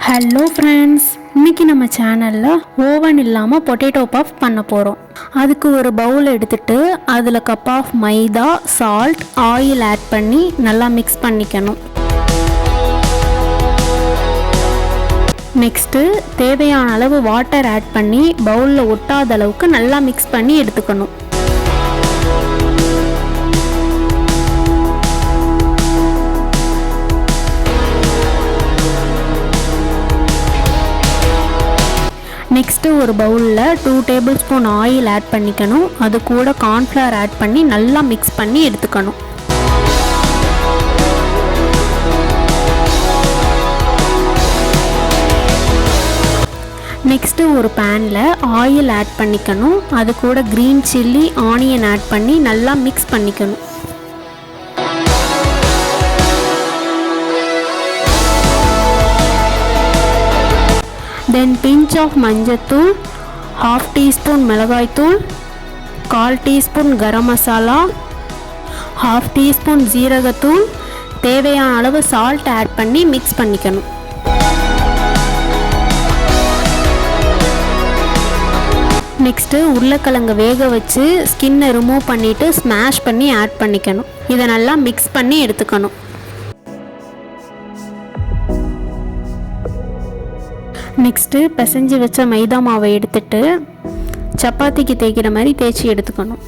Hello friends, இன்றைக்கி நம்ம சேனலில் ஓவன் இல்லாமல் பொட்டேட்டோ பஃப் பண்ண போகிறோம். அதுக்கு ஒரு பவுல் எடுத்துகிட்டு அதில் cup of maida, salt, oil add பண்ணி நல்லா மிக்ஸ் பண்ணிக்கணும். நெக்ஸ்ட்டு தேவையான அளவு வாட்டர் ஆட் பண்ணி பவுலில் ஒட்டாத அளவுக்கு நல்லா மிக்ஸ் பண்ணி எடுத்துக்கணும். நெக்ஸ்ட்டு ஒரு பவுலில் 2 டேபிள் ஸ்பூன் ஆயில் ஆட் பண்ணிக்கணும். அது கூட கார்ன்ஃப்ளவர் ஆட் பண்ணி நல்லா மிக்ஸ் பண்ணி எடுத்துக்கணும். நெக்ஸ்ட்டு ஒரு பேனில் ஆயில் ஆட் பண்ணிக்கணும். அது கூட க்ரீன் சில்லி, ஆனியன் ஆட் பண்ணி நல்லா மிக்ஸ் பண்ணிக்கணும். தென் பிஞ்ச் ஆஃப் மஞ்சத்தூள், 1/2 டீஸ்பூன் மிளகாய்த்தூள், 1/4 டீஸ்பூன் கரம் மசாலா, 1/2 டீஸ்பூன் ஜீரகத்தூள், தேவையான அளவு சால்ட் ஆட் பண்ணி மிக்ஸ் பண்ணிக்கணும். நெக்ஸ்ட்டு உருளைக்கிழங்கு வேக வச்சு ஸ்கின்னை ரிமூவ் பண்ணிவிட்டு ஸ்மாஷ் பண்ணி ஆட் பண்ணிக்கணும். இதை நல்லா மிக்ஸ் பண்ணி எடுத்துக்கணும். நெக்ஸ்ட்டு பிசைஞ்சு வச்ச மைதா மாவை எடுத்துட்டு சப்பாத்திக்கு தேய்க்கிற மாதிரி தேய்ச்சி எடுத்துக்கணும்.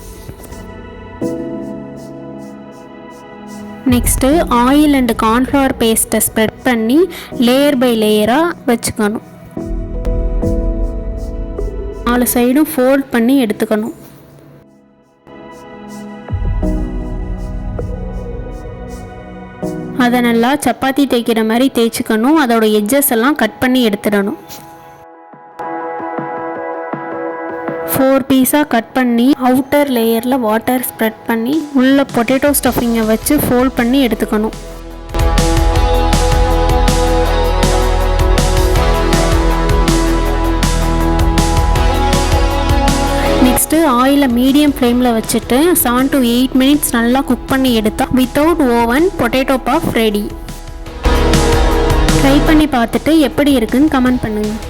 நெக்ஸ்ட்டு ஆயில் அண்ட் கார்ன்ஃப்ளவர் பேஸ்ட்டை ஸ்ப்ரெட் பண்ணி லேயர் பை லேயராக வச்சுக்கணும். 4 சைடும் ஃபோல்ட் பண்ணி எடுத்துக்கணும். அதை நல்லா சப்பாத்தி தேய்க்கிற மாதிரி தேய்ச்சிக்கணும். அதோட எட்ஜஸ் எல்லாம் கட் பண்ணி எடுத்துடணும். 4 பீஸாக கட் பண்ணி அவுட்டர் லேயரில் வாட்டர் ஸ்ப்ரெட் பண்ணி உள்ள பொட்டேட்டோ ஸ்டஃபிங்கை வச்சு ஃபோல்ட் பண்ணி எடுத்துக்கணும். நெக்ஸ்ட்டு ஆயிலை மீடியம் ஃப்ளேமில் வச்சுட்டு 7 to 8 மினிட்ஸ் நல்லா குக் பண்ணி எடுத்தால் without oven potato puff ready. Try பண்ணி பார்த்துட்டு எப்படி இருக்குன்னு கமெண்ட் பண்ணுங்கள்.